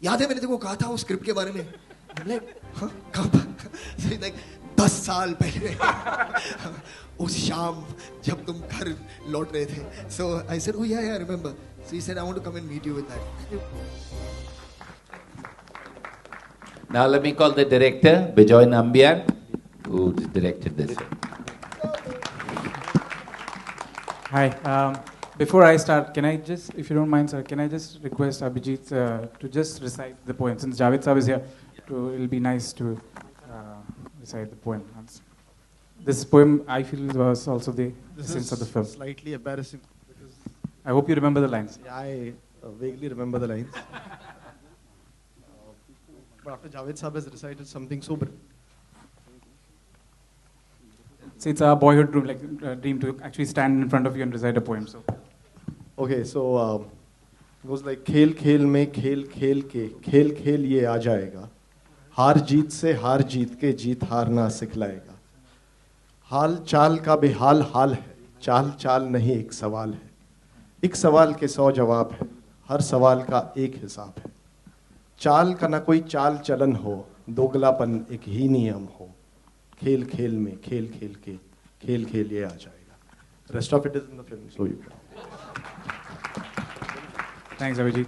याद है मैंने तेरे को कहा था वो स्क्रिप्ट के बारे में? I'm like, हाँ कब? So he's like, 10 साल पहले उस शाम जब तुम घर लौट रहे थे. So I said, oh yeah, I remember. So he said, I want to come and meet you with that. Now let me call the director, Bijoy Nambiar, who directed this. Hi. Before I start, can I just, if you don't mind, sir, can I just request Abhijit to just recite the poem? Since Javed Saab is here, it'll be nice to recite the poem. This poem, I feel, was also the essence of the film. Slightly embarrassing because I hope you remember the lines. yeah, I vaguely remember the lines. But after Javed Saab has recited something so See, it's our boyhood dream, dream to actually stand in front of you and recite a poem. So, okay, so it goes like खेल खेल में खेल खेल के खेल खेल ये आ जाएगा, हार जीत से हार जीत के जीत हारना सिखलाएगा, हाल चाल का बेहाल हाल है, चाल चाल नहीं एक सवाल है, एक सवाल के 100 जवाब है, हर सवाल का एक हिसाब है, चाल का ना कोई चाल चलन हो, दोगलापन एक ही नियम हो, खेल खेल में खेल खेल के खेल खेल ये आ जाएगा. Rest of it is in the film, so you can. thanks, Abhijit.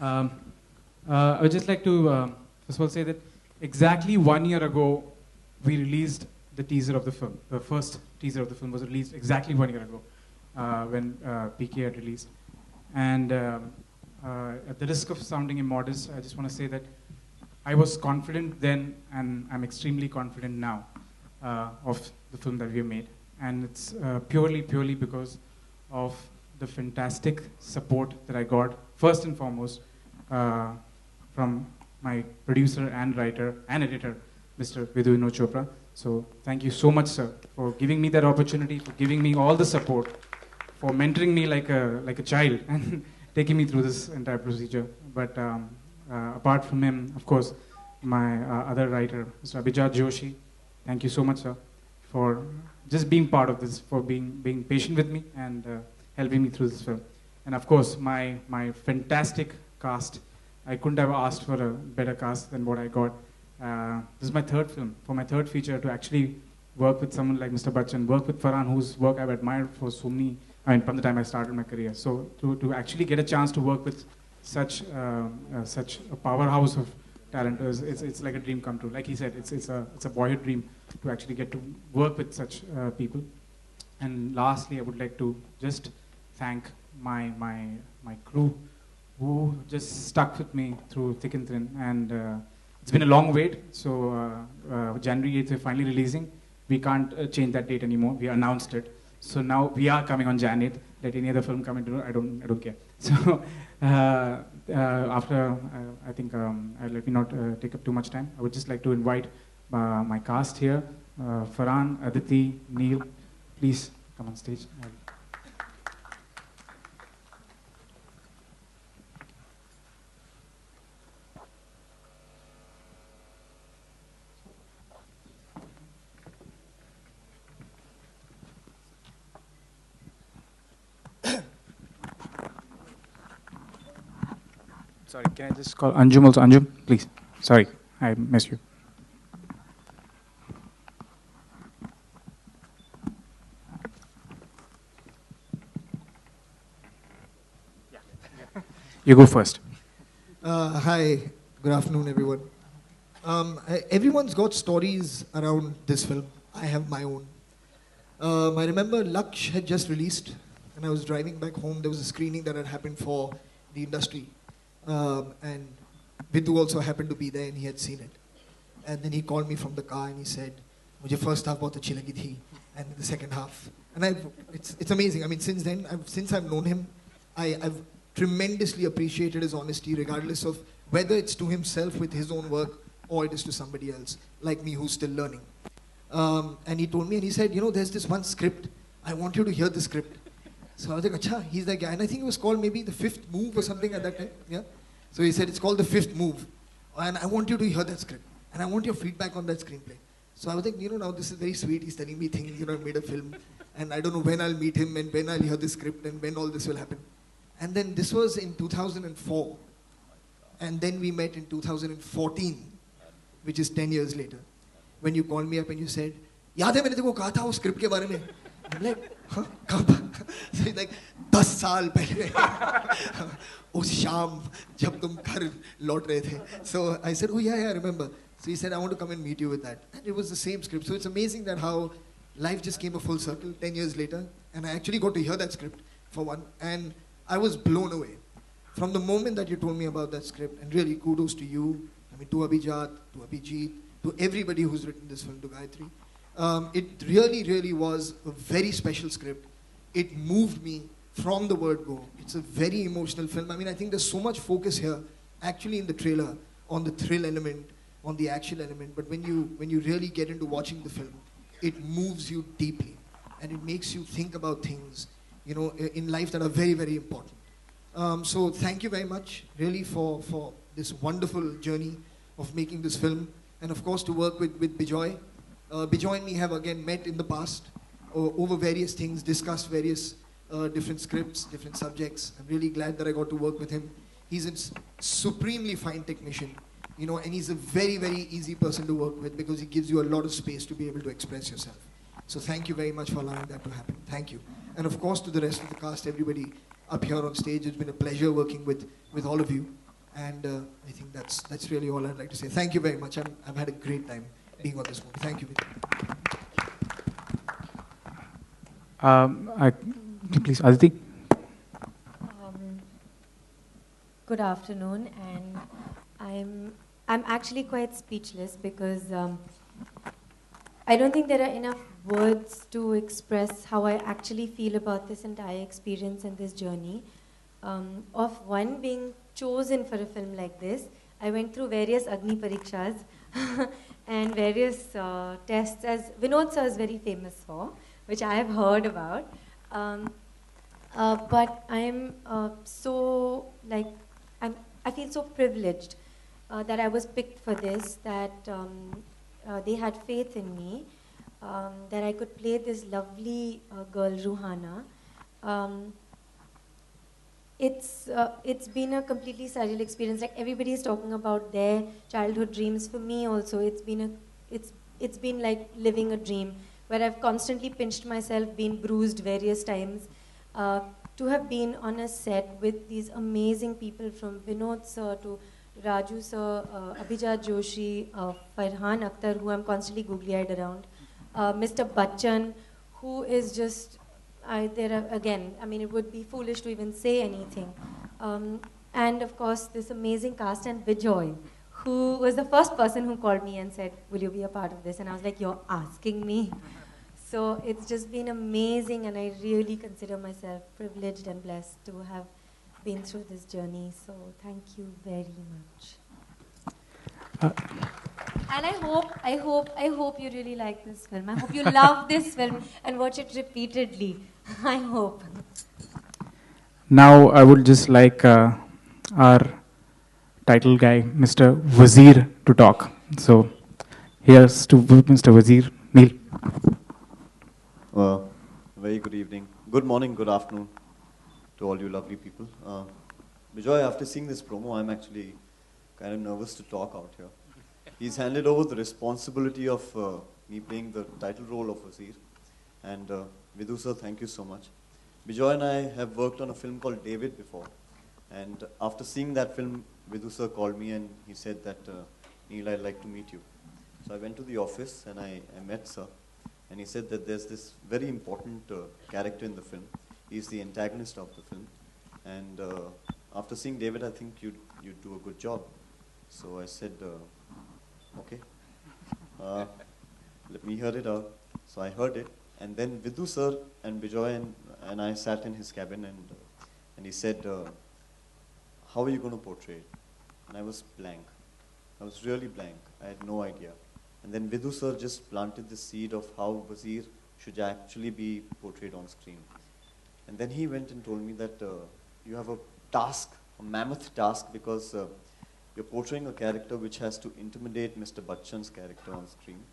I would just like to first of all say that exactly 1 year ago, we released the teaser of the film. The first teaser of the film was released exactly 1 year ago when PK had released. And at the risk of sounding immodest, I just want to say that I was confident then, and I'm extremely confident now of the film that we have made. And it's purely because of the fantastic support that I got, first and foremost, from my producer and writer and editor, Mr. Vidhu Vinod Chopra. So thank you so much, sir, for giving me that opportunity, for giving me all the support, for mentoring me like a child and taking me through this entire procedure. But apart from him, of course, my other writer, Mr. Abhijat Joshi, thank you so much, sir, for just being part of this, for being patient with me and helping me through this film. And of course, my fantastic cast. I couldn't have asked for a better cast than what I got. This is my third film. For my third feature, to actually work with someone like Mr. Bachchan, work with Farhan, whose work I've admired for so many, from the time I started my career. So to actually get a chance to work with such a powerhouse of talent, it's like a dream come true. Like he said, it's a boyhood dream to actually get to work with such people. And lastly, I would like to just thank my crew who just stuck with me through thick and thin. And it's been a long wait. So January 8th, we're finally releasing. We can't change that date anymore. We announced it. So now we are coming on Jan 8th. Let any other film come into it. I don't care. So after, I think, let me not take up too much time. I would just like to invite my cast here. Farhan, Aditi, Neil, please come on stage. Sorry, can I just call Anjum also? Anjum, please. Sorry, I missed you. You go first. Hi, good afternoon, everyone. Everyone's got stories around this film. I have my own. I remember Laksh had just released, and I was driving back home. There was a screening that had happened for the industry. And Vidhu also happened to be there, and he had seen it. And then he called me from the car and he said, "Mujhe first half bahut achhi lagi thi, and the second half." And it's amazing. I mean, since then, since I've known him, I've tremendously appreciated his honesty, regardless of whether it's to himself with his own work or it is to somebody else, like me who's still learning. And he told me, and he said, there's this one script. I want you to hear the script. So I was like, acha, he's that guy. And I think it was called maybe The Fifth Move or something at that time. Yeah. So he said, it's called The Fifth Move. And I want you to hear that script. And I want your feedback on that screenplay. So I was like, now this is very sweet. He's telling me things, I've made a film. And I don't know when I'll meet him and when I'll hear the script and when all this will happen. And then this was in 2004. And then we met in 2014, which is 10 years later. When you called me up and you said, याद है मैंने तेरे को कहा था वो script के बारे में? I'm like, huh? कब? So he's like, 10 साल पहले उस शाम जब तुम घर लौट रहे थे. So I said, oh yeah, I remember. So he said, I want to come and meet you with that. And it was the same script. So it's amazing that how life just came a full circle 10 years later. And I actually got to hear that script for one. And I was blown away. From the moment that you told me about that script, and really kudos to you, I mean to Abhijat, to Abhijit, to everybody who's written this film, to Gayatri. It really, really was a very special script. It moved me from the word go. It's a very emotional film. I mean, I think there's so much focus here, actually in the trailer, on the thrill element, on the action element. But when you really get into watching the film, it moves you deeply, and it makes you think about things, you know, in life that are very, very important. So thank you very much, really, for this wonderful journey of making this film, and of course to work with Bijoy. Bijoy and me have again met in the past over various things, discussed various different scripts, different subjects. I'm really glad that I got to work with him. He's a supremely fine technician, you know, and he's a very, very easy person to work with because he gives you a lot of space to be able to express yourself. So thank you very much for allowing that to happen. Thank you. And of course to the rest of the cast, everybody up here on stage, it's been a pleasure working with all of you. And I think that's really all I'd like to say. Thank you very much. I've had a great time being on this movie. Thank you. Please, Aditi. Good afternoon, and I'm actually quite speechless because I don't think there are enough words to express how I actually feel about this entire experience and this journey. Of one, being chosen for a film like this, I went through various Agni Parikshas and various tests, as Vinod sir is very famous for, which I have heard about. But I'm I feel so privileged that I was picked for this, that they had faith in me, that I could play this lovely girl, Ruhana. It's been a completely surreal experience. Like everybody is talking about their childhood dreams. For me also, it's been like living a dream where I've constantly pinched myself, been bruised various times. To have been on a set with these amazing people, from Vinod sir to Raju sir, Abhijat Joshi, Farhan Akhtar, who I'm constantly googly-eyed around, Mr. Bachchan, who is just, it would be foolish to even say anything. And of course, this amazing cast, and Bijoy, who was the first person who called me and said, will you be a part of this? And I was like, you're asking me? So it's just been amazing, and I really consider myself privileged and blessed to have been through this journey. So thank you very much. And I hope you really like this film. I hope you love this film and watch it repeatedly. I hope. Now I would just like our title guy, Mr. Wazir, to talk. So here's to Mr. Wazir. Neil. Very good evening. Good morning, good afternoon to all you lovely people. Bijoy, after seeing this promo, I'm actually kind of nervous to talk out here. He's handed over the responsibility of me playing the title role of Wazir. And Vidhu sir, thank you so much. Bijoy and I have worked on a film called David before. And after seeing that film, Vidhu sir called me and he said that, Neil, I'd like to meet you. So I went to the office and I met sir. And he said that there's this very important character in the film. He's the antagonist of the film. And after seeing David, I think you'd do a good job. So I said, okay, let me hear it out. So I heard it. And then Vidhu sir and Bijoy and I sat in his cabin, and he said, how are you going to portray it? And I was blank. I was really blank. I had no idea. And then Vidhu sir just planted the seed of how Wazir should actually be portrayed on screen. And then he went and told me that you have a task, a mammoth task, because you're portraying a character which has to intimidate Mr. Bachchan's character on screen.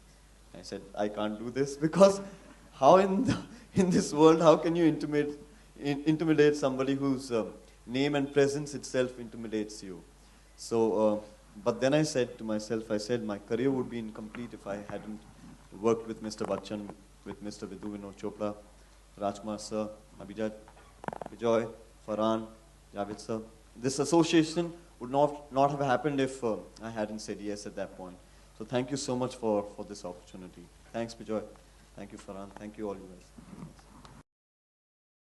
I said, I can't do this, because how in this world, how can you intimidate somebody who's name and presence itself intimidates you. So, but then I said to myself, I said my career would be incomplete if I hadn't worked with Mr. Bachchan, with Mr. Vidhu Vinod Chopra, Rajkumar sir, Abhijat, Bijoy, Farhan, Javed sir. This association would not have happened if I hadn't said yes at that point. So thank you so much for this opportunity. Thanks, Bijoy. Thank you, Farhan. Thank you all you guys.